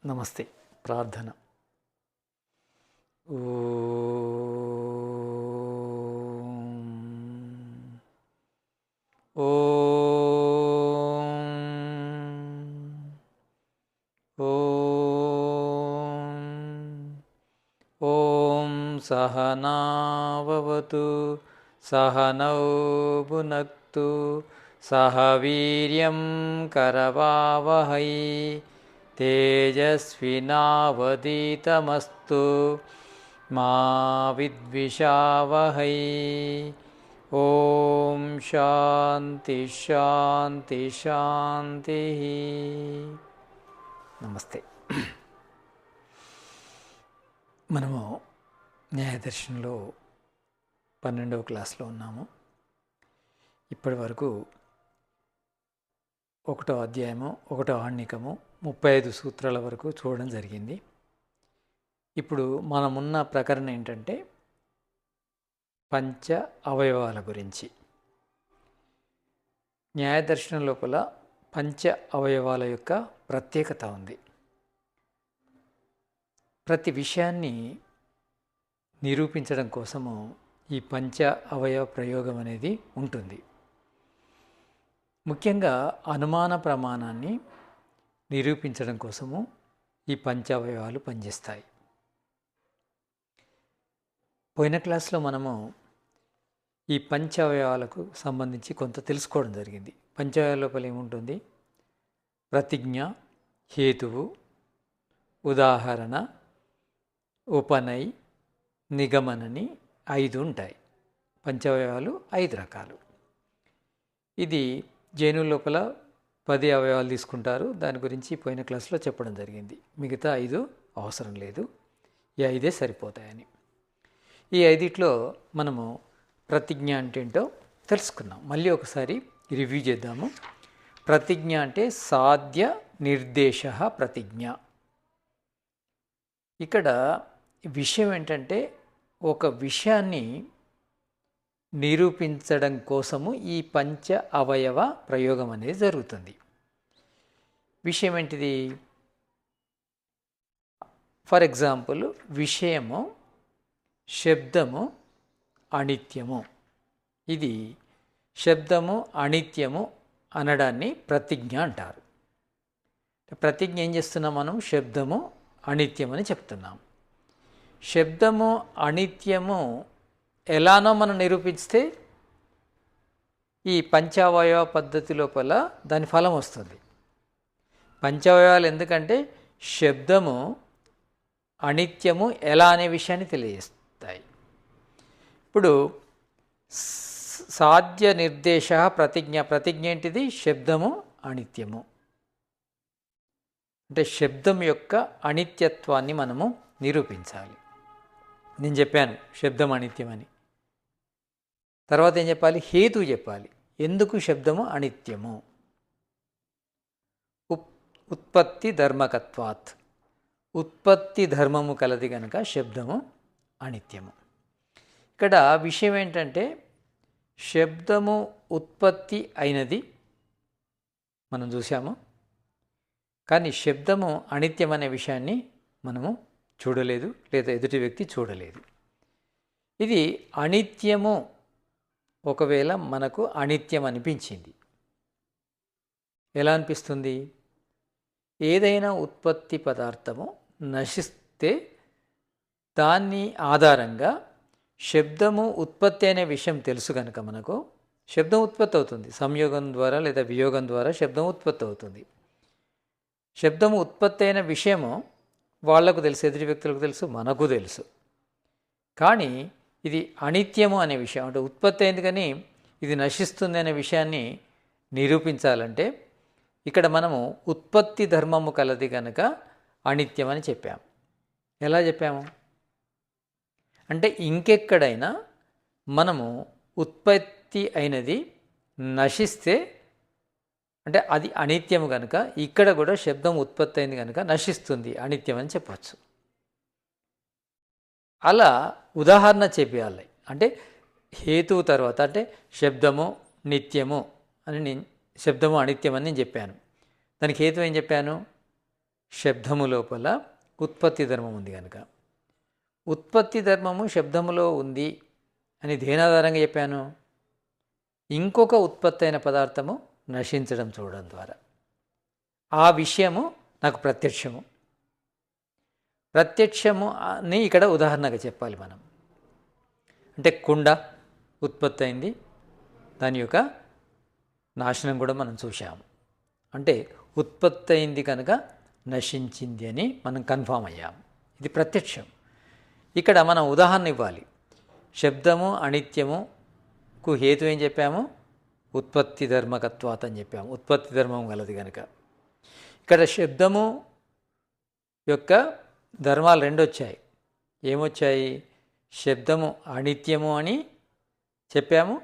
నమస్తే. ప్రార్థన. ఓం ఓం ఓం ఓం సహనావవతు సహనౌ భునక్తు సహ వీర్యం కరవావహై తేజస్వినావధీతమస్తు మా విద్విషావహై. ఓం శాంతి శాంతి శాంతి. నమస్తే. మనము న్యాయదర్శనంలో 12వ క్లాస్లో ఉన్నాము. ఇప్పటి వరకు 1వ అధ్యాయము 1వ ఆణ్ణికము 35 సూత్రాల వరకు చూడడం జరిగింది. ఇప్పుడు మనమున్న ప్రకరణ ఏంటంటే పంచ అవయవాల గురించి. న్యాయదర్శనం లోపల పంచ అవయవాల యొక్క ప్రత్యేకత ఉంది. ప్రతి విషయాన్ని నిరూపించడం కోసము ఈ పంచ అవయవ ప్రయోగం అనేది ఉంటుంది. ముఖ్యంగా అనుమాన ప్రమాణాన్ని నిరూపించడం కోసము ఈ పంచావయవాలు పనిచేస్తాయి. పోయిన క్లాస్లో మనము ఈ పంచావయవాలకు సంబంధించి కొంత తెలుసుకోవడం జరిగింది. పంచావయవాల లోపల ఏముంటుంది? ప్రతిజ్ఞ, హేతువు, ఉదాహరణ, ఉపనై, నిగమనని 5 ఉంటాయి. పంచావయవాలు 5 రకాలు. ఇది జైనుల లోపల 10 అవయవాలు తీసుకుంటారు. దాని గురించి పోయిన క్లాస్లో చెప్పడం జరిగింది. మిగతా 5 అవసరం లేదు, ఈ 5 సరిపోతాయని. ఈ 5లో మనము ప్రతిజ్ఞ అంటే ఏంటో తెలుసుకున్నాం. మళ్ళీ ఒకసారి రివ్యూ చేద్దాము. ప్రతిజ్ఞ అంటే సాధ్య నిర్దేశ ప్రతిజ్ఞ. ఇక్కడ విషయం ఏంటంటే ఒక విషయాన్ని నిరూపించడం కోసము ఈ పంచ అవయవ ప్రయోగం అనేది జరుగుతుంది. విషయం ఏంటిది? ఫర్ ఎగ్జాంపుల్, విషయము, శబ్దము, అనిత్యము. ఇది శబ్దము అనిత్యము అనడాన్ని ప్రతిజ్ఞ అంటారు. ప్రతిజ్ఞ ఏం చేస్తున్నాం మనం? శబ్దము అనిత్యమని చెప్తున్నాం. శబ్దము అనిత్యము ఎలానో మనం నిరూపిస్తే ఈ పంచావయవ పద్ధతి లోపల దాని ఫలం వస్తుంది. పంచావయవాలు ఎందుకంటే శబ్దము అనిత్యము ఎలా అనే విషయాన్ని తెలియజేస్తాయి. ఇప్పుడు సాధ్య నిర్దేశ ప్రతిజ్ఞ. ప్రతిజ్ఞ ఏంటిది? శబ్దము అనిత్యము అంటే శబ్దం యొక్క అనిత్యత్వాన్ని మనము నిరూపించాలి. నేను చెప్పాను శబ్దం అనిత్యమని. తర్వాత ఏం చెప్పాలి? హేతువు చెప్పాలి. ఎందుకు శబ్దము అనిత్యము? ఉత్పత్తి ధర్మకత్వాత్. ఉత్పత్తి ధర్మము కలది కనుక శబ్దము అనిత్యము. ఇక్కడ విషయం ఏంటంటే శబ్దము ఉత్పత్తి అయినది మనం చూసాము, కానీ శబ్దము అనిత్యం అనే విషయాన్ని మనము చూడలేదు, లేదా ఎదుటి వ్యక్తి చూడలేదు. ఇది అనిత్యము ఒకవేళ మనకు అనిత్యం అనిపించింది. ఎలా అనిపిస్తుంది? ఏదైనా ఉత్పత్తి పదార్థము నశిస్తే దాన్ని ఆధారంగా శబ్దము ఉత్పత్తి అనే విషయం తెలుసు కనుక మనకు శబ్దం ఉత్పత్తి అవుతుంది. సంయోగం ద్వారా లేదా వియోగం ద్వారా శబ్దం ఉత్పత్తి అవుతుంది. శబ్దము ఉత్పత్తి అయిన విషయము వాళ్లకు తెలుసు, ఎదుటి వ్యక్తులకు తెలుసు, మనకు తెలుసు. కానీ ఇది అనిత్యము అనే విషయం, అంటే ఉత్పత్తి అయింది కానీ ఇది నశిస్తుంది అనే విషయాన్ని నిరూపించాలంటే ఇక్కడ మనము ఉత్పత్తి ధర్మము కలది కనుక అనిత్యం అని చెప్పాము. ఎలా చెప్పాము అంటే ఇంకెక్కడైనా మనము ఉత్పత్తి అయినది నశిస్తే అంటే అది అనిత్యము కనుక ఇక్కడ కూడా శబ్దం ఉత్పత్తి అయింది కనుక నశిస్తుంది, అనిత్యం అని చెప్పచ్చు. అలా ఉదాహరణ చెప్పాలి. అంటే హేతువు తర్వాత అంటే శబ్దము నిత్యము అని శబ్దము అనిత్యం అని నేను చెప్పాను. దానికి హేతు ఏం చెప్పాను? శబ్దము లోపల ఉత్పత్తి ధర్మం ఉంది కనుక. ఉత్పత్తి ధర్మము శబ్దములో ఉంది అని దేనాధారంగా చెప్పాను? ఇంకొక ఉత్పత్తి అయిన పదార్థము నశించడం చూడడం ద్వారా. ఆ విషయము నాకు ప్రత్యక్షము. ప్రత్యక్షము అని ఇక్కడ ఉదాహరణగా చెప్పాలి మనం. అంటే కుండ ఉత్పత్తి అయింది, దాని యొక్క నాశనం కూడా మనం చూసాము. అంటే ఉత్పత్తి అయింది కనుక నశించింది అని మనం కన్ఫామ్ అయ్యాము. ఇది ప్రత్యక్షం. ఇక్కడ మనం ఉదాహరణ ఇవ్వాలి. శబ్దము అనిత్యముకు హేతు ఏం చెప్పాము? ఉత్పత్తి ధర్మకత్వాత్ అని చెప్పాము. ఉత్పత్తి ధర్మం గలది కనుక. ఇక్కడ శబ్దము యొక్క ధర్మాలు రెండు వచ్చాయి. ఏమొచ్చాయి? శబ్దము అనిత్యము అని చెప్పాము.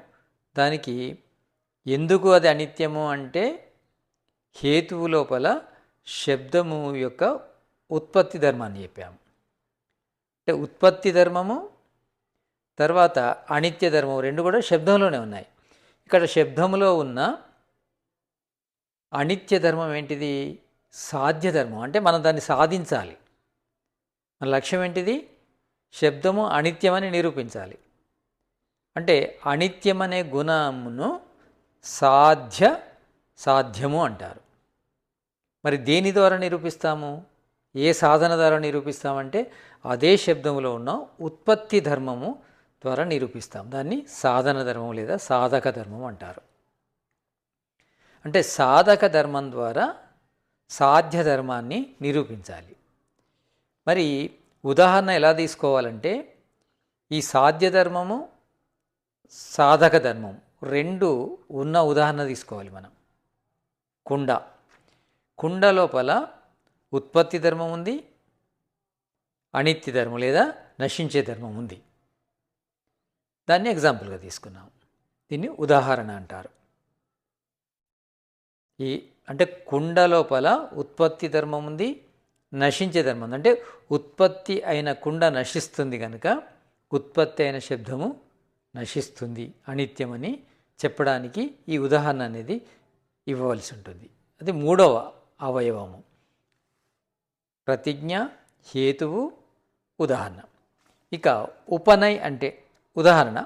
దానికి ఎందుకు అది అనిత్యము అంటే హేతువు లోపల శబ్దము యొక్క ఉత్పత్తి ధర్మాన్ని చెప్పాము. అంటే ఉత్పత్తి ధర్మము తర్వాత అనిత్య ధర్మం రెండు కూడా శబ్దంలోనే ఉన్నాయి. ఇక్కడ శబ్దములో ఉన్న అనిత్య ధర్మం ఏంటిది? సాధ్య ధర్మం. అంటే మనం దాన్ని సాధించాలి. మన లక్ష్యం ఏంటిది? శబ్దము అనిత్యమని నిరూపించాలి. అంటే అనిత్యమనే గుణమును సాధ్యము అంటారు. మరి దేని ద్వారా నిరూపిస్తాము? ఏ సాధన ద్వారా నిరూపిస్తామంటే అదే శబ్దములో ఉన్న ఉత్పత్తి ధర్మము ద్వారా నిరూపిస్తాం. దాన్ని సాధన ధర్మం లేదా సాధక ధర్మం అంటారు. అంటే సాధక ధర్మం ద్వారా సాధ్య ధర్మాన్ని నిరూపించాలి. మరి ఉదాహరణ ఎలా తీసుకోవాలంటే ఈ సాధ్య ధర్మము సాధక ధర్మం రెండు ఉన్న ఉదాహరణ తీసుకోవాలి మనం. కుండ లోపల ఉత్పత్తి ధర్మం ఉంది, అనిత్య ధర్మం లేదా నశించే ధర్మం ఉంది. దాన్ని ఎగ్జాంపుల్గా తీసుకున్నాం. దీన్ని ఉదాహరణ అంటారు. అంటే కుండ లోపల ఉత్పత్తి ధర్మం ఉంది, నశించే ధర్మం ఉంది. అంటే ఉత్పత్తి అయిన కుండ నశిస్తుంది కనుక ఉత్పత్తి అయిన శబ్దము నశిస్తుంది, అనిత్యమని చెప్పడానికి ఈ ఉదాహరణ అనేది ఇవ్వవలసి ఉంటుంది. అది మూడవ అవయవము. ప్రతిజ్ఞ, హేతువు, ఉదాహరణ. ఇక ఉపనయ్ అంటే ఉదాహరణ.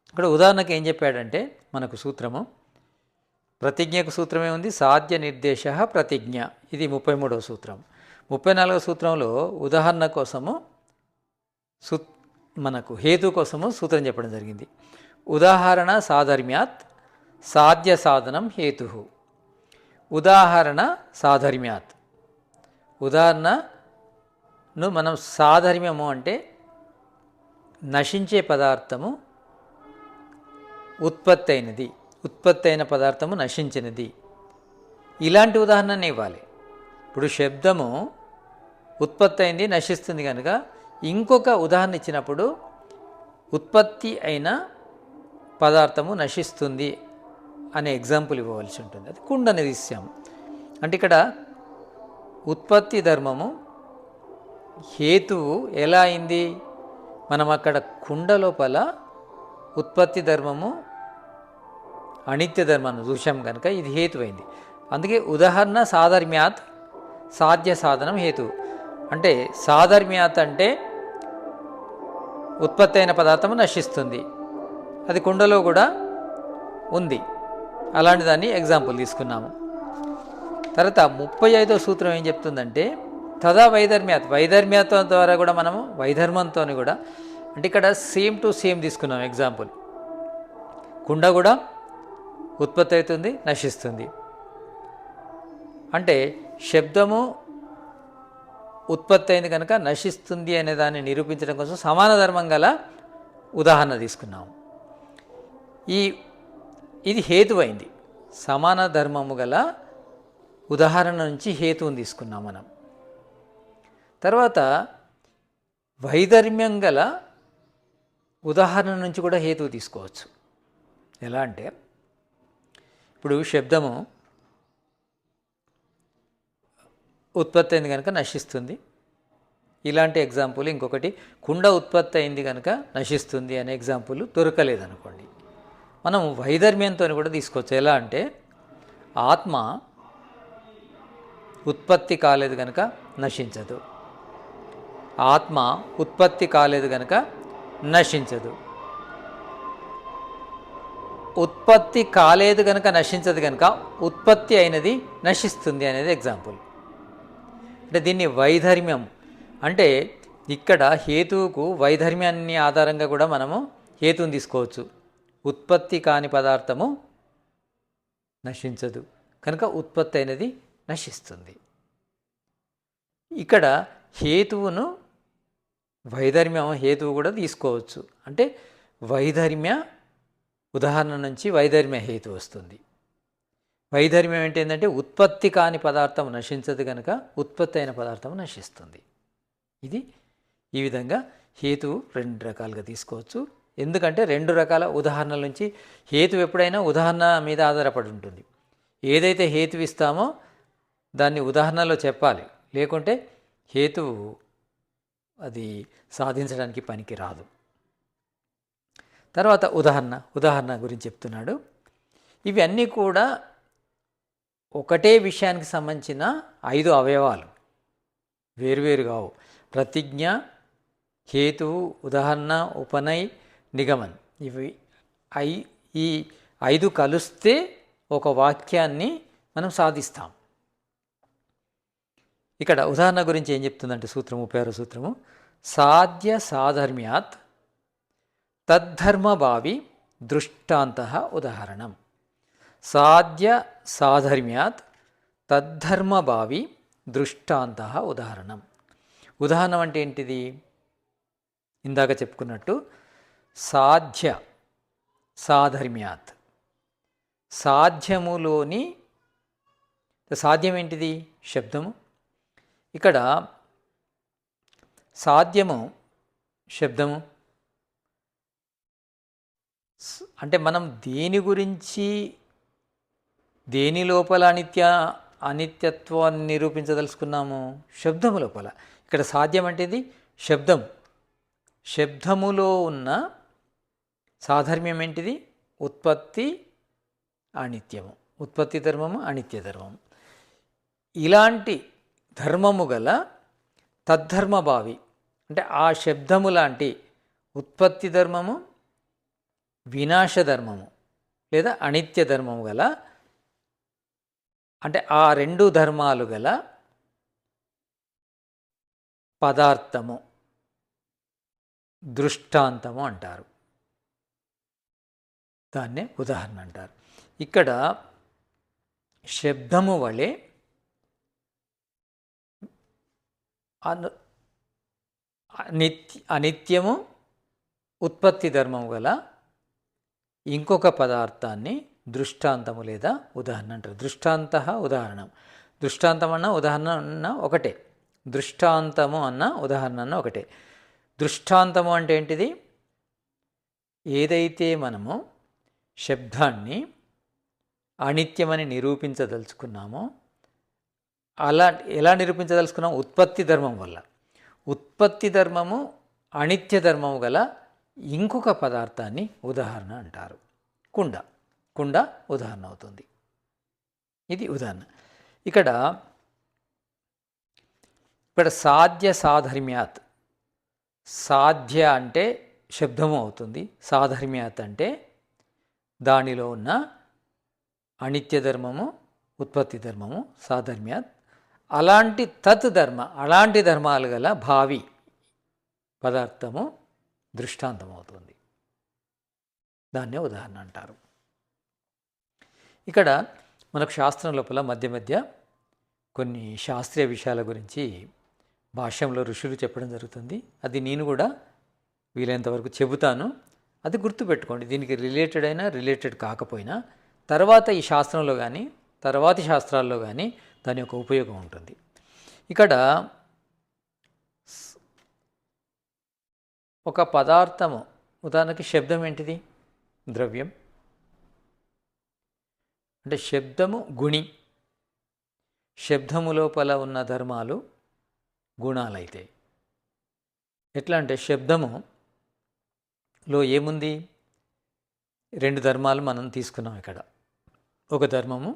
ఇక్కడ ఉదాహరణకు ఏం చెప్పాడంటే మనకు సూత్రము, ప్రతిజ్ఞకు సూత్రమే ఉంది, సాధ్య నిర్దేశ ప్రతిజ్ఞ. ఇది 33వ సూత్రం. 34వ సూత్రంలో ఉదాహరణ కోసము మనకు హేతు కోసము సూత్రం చెప్పడం జరిగింది. ఉదాహరణ సాధర్మ్యాత్ సాధ్య సాధనం హేతు. ఉదాహరణ సాధర్మ్యాత్, ఉదాహరణను మనం సాధర్మ్యము అంటే నశించే పదార్థము ఉత్పత్తి అయినది, ఉత్పత్తి అయిన పదార్థము నశించినది, ఇలాంటి ఉదాహరణనే ఇవ్వాలి. ఇప్పుడు శబ్దము ఉత్పత్తి అయింది, నశిస్తుంది కనుక ఇంకొక ఉదాహరణ ఇచ్చినప్పుడు ఉత్పత్తి అయిన పదార్థము నశిస్తుంది అనే ఎగ్జాంపుల్ ఇవ్వవలసి ఉంటుంది. అది కుండని తీసాము. అంటే ఇక్కడ ఉత్పత్తి ధర్మము హేతువు ఎలా అయింది? మనం అక్కడ కుండ లోపల ఉత్పత్తి ధర్మము అనిత్య ధర్మాన్ని చూసాం కనుక ఇది హేతువైంది. అందుకే ఉదాహరణ సాధర్మ్యాత్ సాధ్య సాధనం హేతు. అంటే సాధర్మ్యాత్ అంటే ఉత్పత్తి అయిన పదార్థము నశిస్తుంది, అది కుండలో కూడా ఉంది. అలాంటి దాన్ని ఎగ్జాంపుల్ తీసుకున్నాము. తర్వాత 35వ సూత్రం ఏం చెప్తుందంటే తదా వైధర్మ్యాత్, వైధర్మ్యత ద్వారా కూడా మనము వైధర్మంతో కూడా, అంటే ఇక్కడ సేమ్ టు సేమ్ తీసుకున్నాం ఎగ్జాంపుల్. కుండ కూడా ఉత్పత్తి అవుతుంది, నశిస్తుంది. అంటే శబ్దము ఉత్పత్తి అయింది కనుక నశిస్తుంది అనే దాన్ని నిరూపించడం కోసం సమాన ధర్మం గల ఉదాహరణ తీసుకున్నాము. ఇది హేతువైంది. సమాన ధర్మము గల ఉదాహరణ నుంచి హేతువుని తీసుకున్నాం మనం. తర్వాత వైధర్మ్యం గల ఉదాహరణ నుంచి కూడా హేతువు తీసుకోవచ్చు. ఎలా అంటే ఇప్పుడు శబ్దము ఉత్పత్తి అయింది కనుక నశిస్తుంది, ఇలాంటి ఎగ్జాంపుల్. ఇంకొకటి కుండ ఉత్పత్తి అయింది కనుక నశిస్తుంది అనే ఎగ్జాంపుల్ దొరకలేదనుకోండి, మనం వైధర్మ్యంతో కూడా తీసుకోవచ్చు. ఎలా అంటే ఆత్మ ఉత్పత్తి కాలేదు కనుక నశించదు. ఆత్మ ఉత్పత్తి కాలేదు కనుక నశించదు. ఉత్పత్తి కాలేదు కనుక నశించదు కనుక ఉత్పత్తి అయినది నశిస్తుంది అనేది ఎగ్జాంపుల్. అంటే దీన్ని వైధర్మ్యం అంటే ఇక్కడ హేతువుకు వైధర్మ్యాన్ని ఆధారంగా కూడా మనము హేతువుని తీసుకోవచ్చు. ఉత్పత్తి కాని పదార్థము నశించదు కనుక ఉత్పత్తి అయినది నశిస్తుంది. ఇక్కడ హేతువును వైధర్మ్యం హేతువు కూడా తీసుకోవచ్చు. అంటే వైధర్మ్య ఉదాహరణ నుంచి వైధర్మ్య హేతు వస్తుంది. వైధర్మ్యం ఏంటంటే ఉత్పత్తి కాని పదార్థం నశించదు కనుక ఉత్పత్తి అయిన పదార్థం నశిస్తుంది. ఇది ఈ విధంగా హేతువు రెండు రకాలుగా తీసుకోవచ్చు. ఎందుకంటే రెండు రకాల ఉదాహరణల నుంచి హేతు ఎప్పుడైనా ఉదాహరణ మీద ఆధారపడి ఉంటుంది. ఏదైతే హేతు ఇస్తామో దాన్ని ఉదాహరణలో చెప్పాలి, లేకుంటే హేతువు అది సాధించడానికి పనికి రాదు. తర్వాత ఉదాహరణ గురించి చెప్తున్నాడు. ఇవన్నీ కూడా ఒకటే విషయానికి సంబంధించిన 5 అవయవాలు, వేరువేరు కావు. ప్రతిజ్ఞ, హేతువు, ఉదాహరణ, ఉపనయ్, నిగమన్. ఈ 5 కలిస్తే ఒక వాక్యాన్ని మనం సాధిస్తాం. ఇక్కడ ఉదాహరణ గురించి ఏం చెప్తుందంటే సూత్రం 36 సూత్రము, సాధ్య సాధర్మ్యాత్ తద్ధర్మభావి దృష్టాంత ఉదాహరణం. సాధ్య సాధర్మ్యాత్ తద్ధర్మభావి దృష్టాంత ఉదాహరణం. ఉదాహరణం అంటే ఏంటిది? ఇందాక చెప్పుకున్నట్టు సాధ్య సాధర్మ్యాత్, సాధ్యములోని సాధ్యం ఏంటిది? శబ్దము. ఇక్కడ సాధ్యము శబ్దము అంటే మనం దేని గురించి, దేని లోపల అనిత్యత్వాన్ని నిరూపించదలుచుకున్నాము? శబ్దము లోపల. ఇక్కడ సాధ్యం అంటే ఇది శబ్దం. శబ్దములో ఉన్న సాధర్మ్యం ఏంటిది? ఉత్పత్తి అనిత్యము, ఉత్పత్తి ధర్మము, అనిత్య ధర్మము. ఇలాంటి ధర్మము గల తద్ధర్మభావి అంటే ఆ శబ్దము లాంటి ఉత్పత్తి ధర్మము, వినాశ ధర్మము లేదా అనిత్య ధర్మము గల అంటే ఆ 2 ధర్మాలు గల పదార్థము దృష్టాంతము అంటారు. దాన్నే ఉదాహరణ అంటారు. ఇక్కడ శబ్దము వలె అనిత్యము ఉత్పత్తి ధర్మము గల ఇంకొక పదార్థాన్ని దృష్టాంతము లేదా ఉదాహరణ అంటారు. దృష్టాంత ఉదాహరణం. దృష్టాంతం అన్న ఉదాహరణ అన్న ఒకటే, దృష్టాంతము అన్న ఉదాహరణ అన్న ఒకటే. దృష్టాంతము అంటే ఏంటిది? ఏదైతే మనము శబ్దాన్ని అనిత్యమని నిరూపించదలుచుకున్నామో ఎలా నిరూపించదలుచుకున్నాము? ఉత్పత్తి ధర్మం వల్ల. ఉత్పత్తి ధర్మము అనిత్య ధర్మము గల ఇంకొక పదార్థాన్ని ఉదాహరణ అంటారు. కుండ ఉదాహరణ అవుతుంది. ఇది ఉదాహరణ. ఇక్కడ సాధ్య సాధర్మ్యాత్, సాధ్య అంటే శబ్దము అవుతుంది, సాధర్మ్యాత్ అంటే దానిలో ఉన్న అనిత్య ధర్మము, ఉత్పత్తి ధర్మము, సాధర్మ్యాత్. అలాంటి అలాంటి ధర్మాలు గల భావి పదార్థము దృష్టాంతం అవుతుంది. దాన్నే ఉదాహరణ అంటారు. ఇక్కడ మనకు శాస్త్రం లోపల మధ్య కొన్ని శాస్త్రీయ విషయాల గురించి భాష్యంలో ఋషులు చెప్పడం జరుగుతుంది. అది నేను కూడా వీలైనంతవరకు చెబుతాను. అది గుర్తుపెట్టుకోండి. దీనికి రిలేటెడ్ అయినా రిలేటెడ్ కాకపోయినా తర్వాత ఈ శాస్త్రంలో కానీ తర్వాతి శాస్త్రాల్లో కానీ దాని యొక్క ఉపయోగం ఉంటుంది. ఇక్కడ ఒక పదార్థము, ఉదాహరణకి శబ్దం ఏంటిది? ద్రవ్యం. అంటే శబ్దము గుణి. శబ్దము లోపల ఉన్న ధర్మాలు గుణాలైతాయి. ఎట్లా అంటే శబ్దములో ఏముంది? 2 ధర్మాలు మనం తీసుకున్నాం. ఇక్కడ ఒక ధర్మము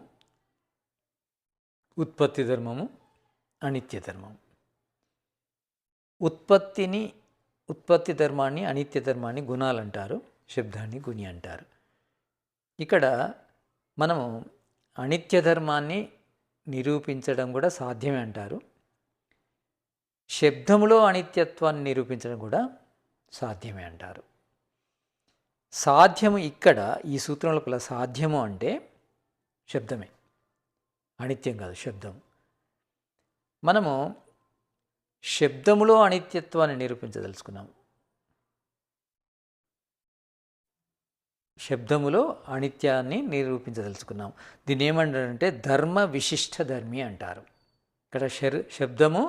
ఉత్పత్తి ధర్మము, అనిత్య ధర్మము. ఉత్పత్తి ధర్మాన్ని, అనిత్య ధర్మాన్ని గుణాలు అంటారు, శబ్దాన్ని గుణి అంటారు. ఇక్కడ మనము అనిత్య ధర్మాన్ని నిరూపించడం కూడా సాధ్యమే అంటారు, శబ్దములో అనిత్యత్వాన్ని నిరూపించడం కూడా సాధ్యమే అంటారు. సాధ్యము ఇక్కడ ఈ సూత్రం లోపల సాధ్యము అంటే శబ్దమే, అనిత్యం కాదు, శబ్దం. మనము శబ్దములో అనిత్యత్వాన్ని నిరూపించదలుచుకున్నాము. శబ్దములో అనిత్యాన్ని నిరూపించదలుచుకున్నాం. దీన్ని ఏమంటారంటే ధర్మ విశిష్ట ధర్మి అంటారు. ఇక్కడ శబ్దమును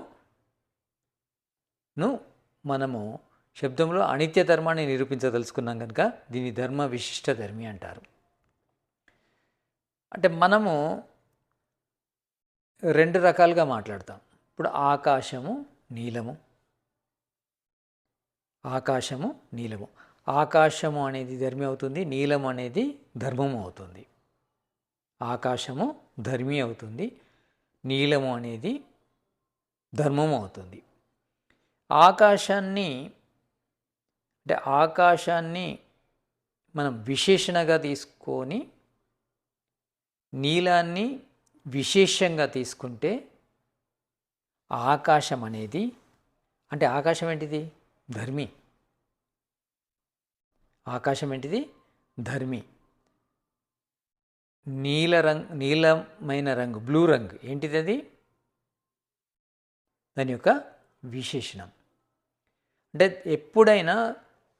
మనము శబ్దంలో అనిత్య ధర్మాన్ని నిరూపించదలుచుకున్నాం కనుక దీన్ని ధర్మ విశిష్ట ధర్మి అంటారు. అంటే మనము రెండు రకాలుగా మాట్లాడతాం. ఇప్పుడు ఆకాశము నీలము, ఆకాశము నీలము. ఆకాశము అనేది ధర్మి అవుతుంది, నీలము అనేది ధర్మము అవుతుంది. ఆకాశము ధర్మి అవుతుంది, నీలము అనేది ధర్మము అవుతుంది. ఆకాశాన్ని మనం విశేషణగా తీసుకొని నీలాన్ని విశేషంగా తీసుకుంటే ఆకాశం అనేది, అంటే ఆకాశం ఏంటిది? ధర్మి. ఆకాశం ఏంటిది? ధర్మి. నీలమైన రంగు, బ్లూ రంగు ఏంటిది? అది దాని యొక్క విశేషణం. అంటే ఎప్పుడైనా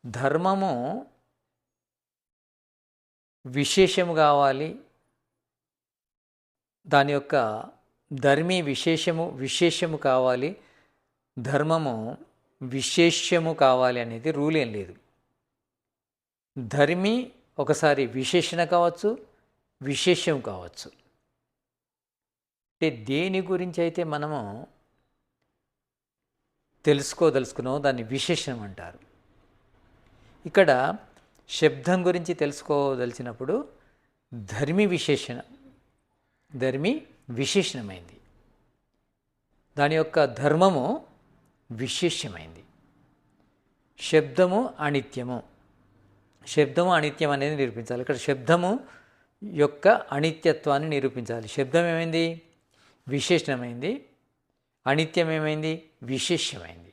ధర్మము విశేషము కావాలి, దాని యొక్క ధర్మి విశేషము కావాలి, ధర్మము విశేష్యము కావాలి అనేది రూల్ ఏం లేదు. ధర్మి ఒకసారి విశేషణ కావచ్చు, విశేషం కావచ్చు. అంటే దేని గురించి అయితే మనము తెలుసుకోదలుచుకున్నామో దాన్ని విశేషణం అంటారు. ఇక్కడ శబ్దం గురించి తెలుసుకోదలిచినప్పుడు ధర్మి విశేషణమైంది, దాని యొక్క ధర్మము విశేష్యమైంది. శబ్దము అనిత్యం అనేది నిరూపించాలి. ఇక్కడ శబ్దము యొక్క అనిత్యత్వాన్ని నిరూపించాలి. శబ్దం ఏమైంది? విశేషణమైంది. అనిత్యం ఏమైంది? విశేష్యమైంది.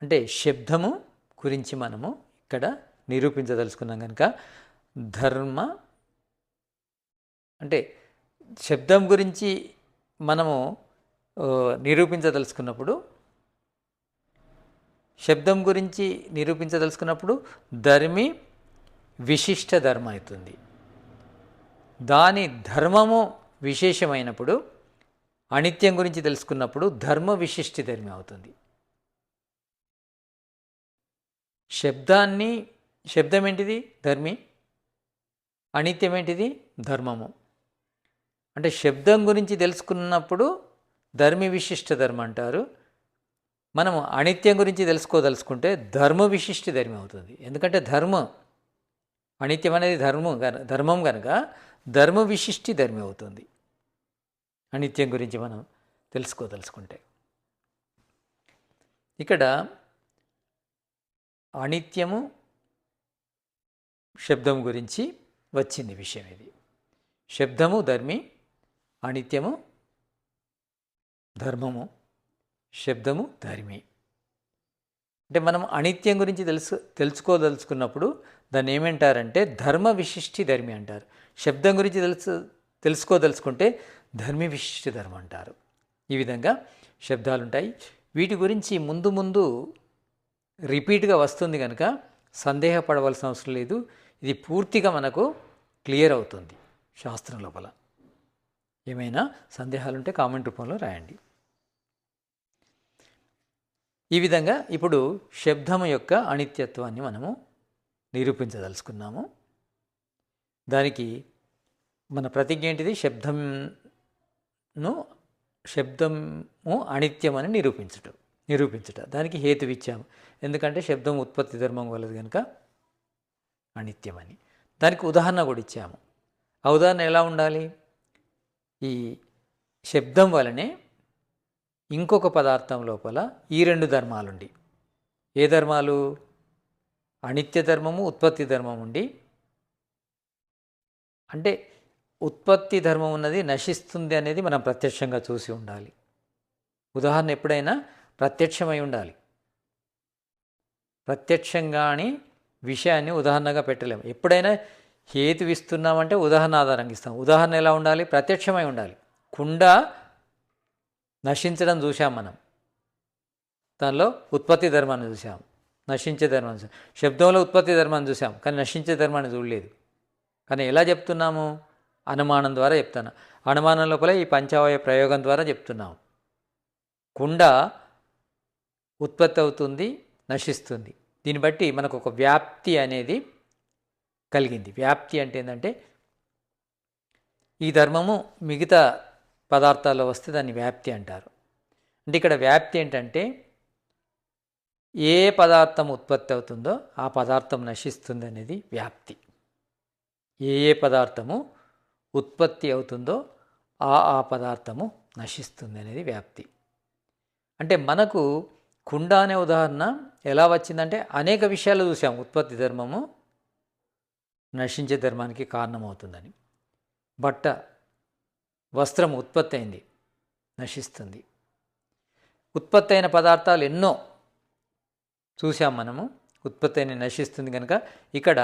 అంటే శబ్దము గురించి మనము ఇక్కడ నిరూపించదలుచుకున్నాం కనుక అంటే శబ్దం గురించి మనము నిరూపించదలుచుకున్నప్పుడు ధర్మి విశిష్ట ధర్మ అవుతుంది. దాని ధర్మము విశేషమైనప్పుడు, అనిత్యం గురించి తెలుసుకున్నప్పుడు ధర్మ విశిష్టి ధర్మి అవుతుంది. శబ్దం ఏంటిది? ధర్మి. అనిత్యం ఏంటిది? ధర్మము. అంటే శబ్దం గురించి తెలుసుకున్నప్పుడు ధర్మి విశిష్ట ధర్మ అంటారు. మనము అనిత్యం గురించి తెలుసుకోదలుచుకుంటే ధర్మ విశిష్టి ధర్మి అవుతుంది. ఎందుకంటే అనిత్యం అనేది ధర్మం కనుక ధర్మ విశిష్టి ధర్మి అవుతుంది అనిత్యం గురించి మనం తెలుసుకోదలుచుకుంటే. ఇక్కడ అనిత్యము శబ్దం గురించి వచ్చింది విషయం ఇది. శబ్దము ధర్మి, అనిత్యము ధర్మము, శబ్దము ధర్మి. అంటే మనం అనిత్యం గురించి తెలుసుకోదలుచుకున్నప్పుడు దాన్ని ఏమంటారంటే ధర్మ విశిష్టి ధర్మి అంటారు. శబ్దం గురించి తెలుసుకోదలుచుకుంటే ధర్మి విశిష్టి ధర్మం అంటారు. ఈ విధంగా శబ్దాలు ఉంటాయి. వీటి గురించి ముందు రిపీట్గా వస్తుంది కనుక సందేహపడవలసిన అవసరం లేదు. ఇది పూర్తిగా మనకు క్లియర్ అవుతుంది శాస్త్రం లోపల. ఏమైనా సందేహాలుంటే కామెంట్ రూపంలో రాయండి. ఈ విధంగా ఇప్పుడు శబ్దము యొక్క అనిత్యత్వాన్ని మనము నిరూపించదలుచుకున్నాము. దానికి మన ప్రతిజ్ఞ ఏంటిది? శబ్దము అనిత్యమని నిరూపించుట. దానికి హేతువు ఇచ్చాము. ఎందుకంటే శబ్దం ఉత్పత్తి ధర్మం వల్లది కనుక అనిత్యమని. దానికి ఉదాహరణ కూడా ఇచ్చాము. ఆ ఉదాహరణ ఎలా ఉండాలి? ఈ శబ్దం వలనే ఇంకొక పదార్థం లోపల ఈ రెండు ధర్మాలుండి, ఏ ధర్మాలు? అనిత్య ధర్మము, ఉత్పత్తి ధర్మం ఉండి, అంటే ఉత్పత్తి ధర్మం ఉన్నది నశిస్తుంది అనేది మనం ప్రత్యక్షంగా చూసి ఉండాలి. ఉదాహరణ ఎప్పుడైనా ప్రత్యక్షమై ఉండాలి. ప్రత్యక్షంగాని విషయాన్ని ఉదాహరణగా పెట్టలేము. ఎప్పుడైనా హేతు ఇస్తున్నామంటే ఉదాహరణ ఆధారంగా ఇస్తాం. ఉదాహరణ ఎలా ఉండాలి? ప్రత్యక్షమై ఉండాలి. కుండ నశించడం చూసాం మనం, దానిలో ఉత్పత్తి ధర్మాన్ని చూసాం, నశించే ధర్మాన్ని చూసాం. శబ్దంలో ఉత్పత్తి ధర్మాన్ని చూసాం, కానీ నశించే ధర్మాన్ని చూడలేదు. కానీ ఎలా చెప్తున్నాము? అనుమానం ద్వారా చెప్తాను. అనుమానం లోపల ఈ పంచావయ ప్రయోగం ద్వారా చెప్తున్నాము. కుండ ఉత్పత్తి అవుతుంది, నశిస్తుంది. దీన్ని బట్టి మనకు ఒక వ్యాప్తి అనేది కలిగింది. వ్యాప్తి అంటే ఏంటంటే ఈ ధర్మము మిగతా పదార్థాల్లో వస్తే దాన్ని వ్యాప్తి అంటారు. అంటే ఇక్కడ వ్యాప్తి ఏంటంటే ఏ పదార్థం ఉత్పత్తి అవుతుందో ఆ పదార్థం నశిస్తుంది అనేది వ్యాప్తి. ఏ పదార్థము ఉత్పత్తి అవుతుందో ఆ పదార్థము నశిస్తుంది అనేది వ్యాప్తి. అంటే మనకు కుండ అనే ఉదాహరణ ఎలా వచ్చిందంటే అనేక విషయాలు చూసాం. ఉత్పత్తి ధర్మము నశించే ధర్మానికి కారణమవుతుందని. బట్ట, వస్త్రం ఉత్పత్తి అయింది, నశిస్తుంది. ఉత్పత్తి అయిన పదార్థాలు ఎన్నో చూసాం మనము. ఉత్పత్తి అయిన నశిస్తుంది కనుక ఇక్కడ